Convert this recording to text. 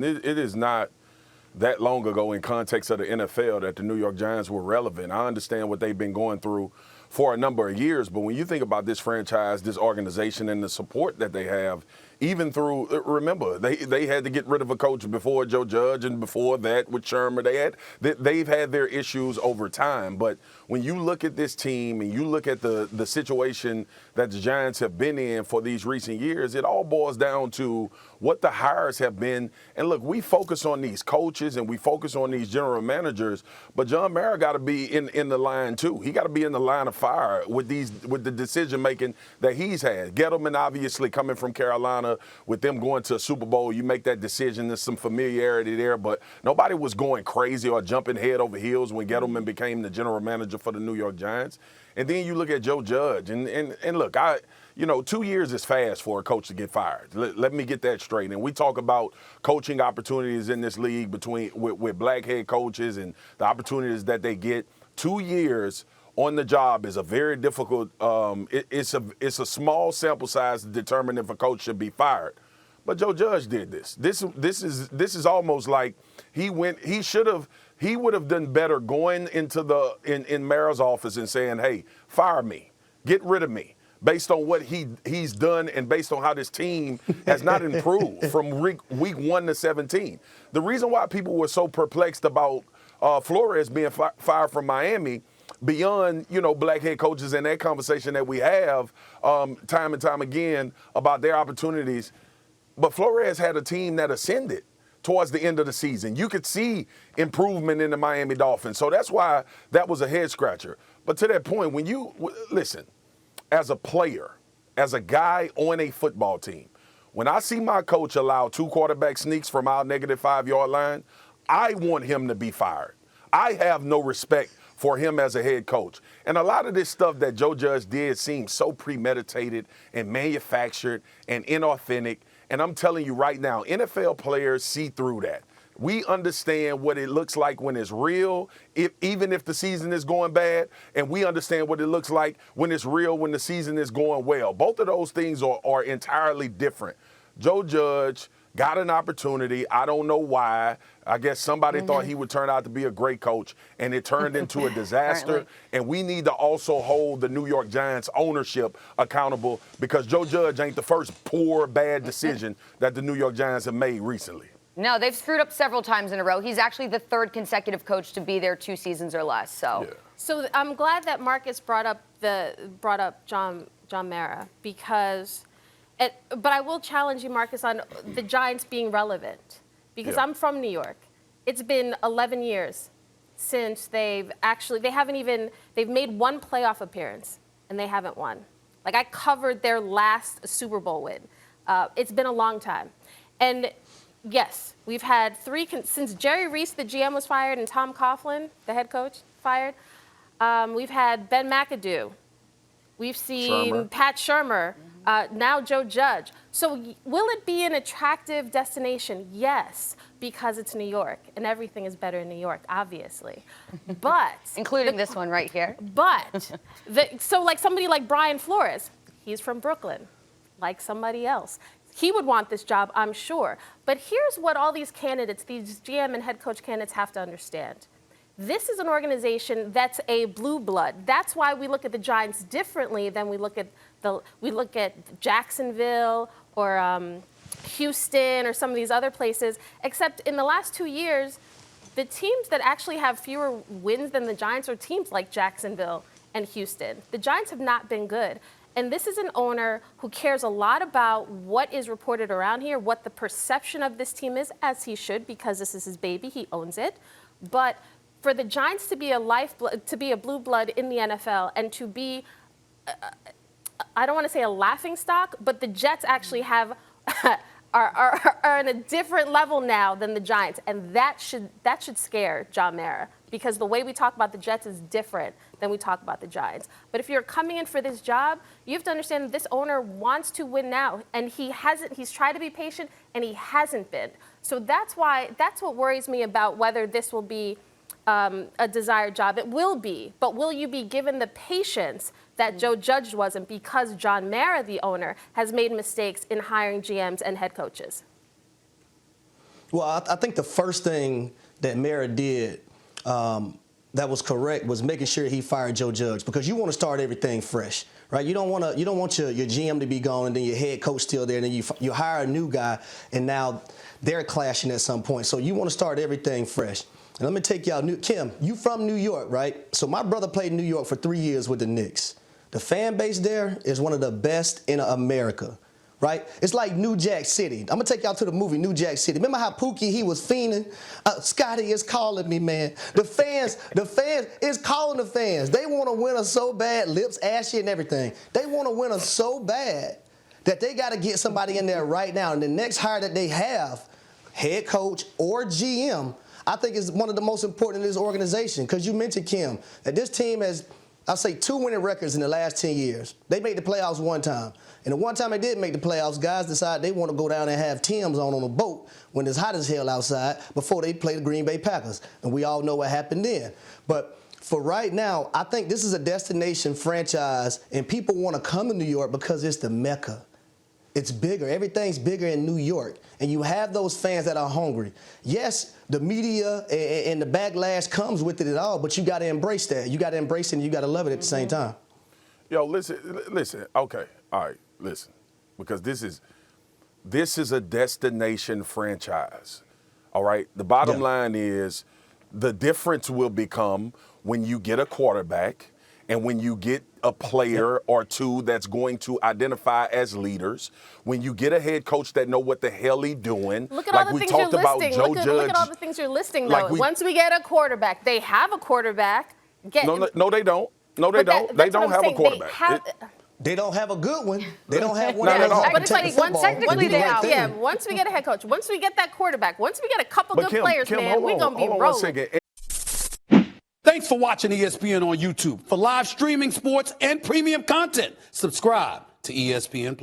It is not that long ago in context of the NFL that the New York Giants were relevant. I understand what they've been going through for a number of years, but when you think about this franchise, this organization, and the support that they have, even through, remember, they had to get rid of a coach before Joe Judge, and before that with Shermer. They've had their issues over time. But when you look at this team and you look at the situation that the Giants have been in for these recent years, it all boils down to what the hires have been. And look, we focus on these coaches and we focus on these general managers, but John Mara got to be in the line too. He got to be in the line of fire with the decision making that he's had. Gettleman obviously coming from Carolina, with them going to a Super Bowl, you make that decision. There's some familiarity there, but nobody was going crazy or jumping head over heels when Gettleman became the general manager for the New York Giants. And then you look at Joe Judge, and look, 2 years is fast for a coach to get fired. Let me get that straight. And we talk about coaching opportunities in this league with black head coaches and the opportunities that they get. 2 years on the job is a very difficult. It's a small sample size to determine if a coach should be fired. But Joe Judge did this. This is almost like he would have done better going into in Mara's office and saying, "Hey, fire me, get rid of me," based on what he's done and based on how this team has not improved from week 1 to 17. The reason why people were so perplexed about Flores being fired from Miami, beyond, black head coaches and that conversation that we have time and time again about their opportunities, but Flores had a team that ascended towards the end of the season. You could see improvement in the Miami Dolphins. So that's why that was a head scratcher. But to that point, when you listen, as a player, as a guy on a football team, when I see my coach allow 2 quarterback sneaks from our negative 5-yard line, I want him to be fired. I have no respect for him as a head coach. And a lot of this stuff that Joe Judge did seems so premeditated and manufactured and inauthentic. And I'm telling you right now, NFL players see through that. We understand what it looks like when it's real, even if the season is going bad, and we understand what it looks like when it's real, when the season is going well. Both of those things are entirely different. Joe Judge got an opportunity. I don't know why. I guess somebody thought he would turn out to be a great coach, and it turned into a disaster. And we need to also hold the New York Giants ownership accountable, because Joe Judge ain't the first poor, bad decision that the New York Giants have made recently. No, they've screwed up several times in a row. He's actually the 3rd consecutive coach to be there 2 seasons or less. So I'm glad that Marcus brought up John Mara, because. But I will challenge you, Marcus, on the Giants being relevant, because I'm from New York. It's been 11 years since they've made 1 playoff appearance, and they haven't won. Like, I covered their last Super Bowl win. It's been a long time. And yes, we've had 3, since Jerry Reese, the GM, was fired, and Tom Coughlin, the head coach, fired. We've had Ben McAdoo. We've seen Pat Shermer. Now Joe Judge. So will it be an attractive destination? Yes, because it's New York, and everything is better in New York, obviously. But including this one right here. But so like somebody like Brian Flores, he's from Brooklyn, like somebody else. He would want this job, I'm sure. But here's what all these candidates, these GM and head coach candidates, have to understand. This is an organization that's a blue blood. That's why we look at the Giants differently than we look at Jacksonville or Houston or some of these other places. Except in the last 2 years, the teams that actually have fewer wins than the Giants are teams like Jacksonville and Houston. The Giants have not been good. And this is an owner who cares a lot about what is reported around here, what the perception of this team is, as he should, because this is his baby. He owns it. But for the Giants to be a blue blood in the NFL, and to be, I don't want to say a laughing stock, but the Jets actually have are on a different level now than the Giants, and that should scare John Mara, because the way we talk about the Jets is different than we talk about the Giants. But if you're coming in for this job, you have to understand that this owner wants to win now, and he hasn't. He's tried to be patient, and he hasn't been. So that's what worries me about whether this will be a desired job. It will be, but will you be given the patience that Joe Judge wasn't, because John Mara, the owner, has made mistakes in hiring GMs and head coaches? Well, I think the first thing that Mara did that was correct was making sure he fired Joe Judge, because you want to start everything fresh, right? You don't want your GM to be gone and then your head coach still there, and then you hire a new guy and now they're clashing at some point. So you want to start everything fresh. And let me take y'all, Kim, you from New York, right? So my brother played in New York for 3 years with the Knicks. The fan base there is one of the best in America. Right? It's like New Jack City. I'm going to take y'all to the movie New Jack City. Remember how Pookie, he was fiending? Scotty is calling me, man. The fans is calling the fans. They want to win us so bad, lips ashy and everything. They want to win us so bad that they got to get somebody in there right now. And the next hire that they have, head coach or GM, I think is one of the most important in this organization. Because you mentioned, Kim, that this team has, I'll say, 2 winning records in the last 10 years. They made the playoffs one time. And the one time they did make the playoffs, guys decided they want to go down and have Timbs on a boat when it's hot as hell outside before they play the Green Bay Packers. And we all know what happened then. But for right now, I think this is a destination franchise, and people want to come to New York because it's the Mecca. It's bigger. Everything's bigger in New York. And you have those fans that are hungry. Yes, the media and the backlash comes with it all, but you got to embrace that. You got to embrace it and you got to love it at the same time. Yo, listen. Okay, all right, listen, because this is a destination franchise. All right, the bottom line is the difference will become when you get a quarterback and when you get a player or two that's going to identify as leaders, when you get a head coach that know what the hell he doing. Look at all the things you're listing. Look at all the things you're listing, though. Once we get a quarterback, they have a quarterback. No, they don't. No, they don't. They don't have a quarterback. They don't have a good one. They don't have one. Not at all. But it's like technically they have. Yeah, once we get a head coach, once we get that quarterback, once we get a couple good players, man, we're going to be rolling. Thanks for watching ESPN on YouTube. For live streaming sports and premium content, subscribe to ESPN+.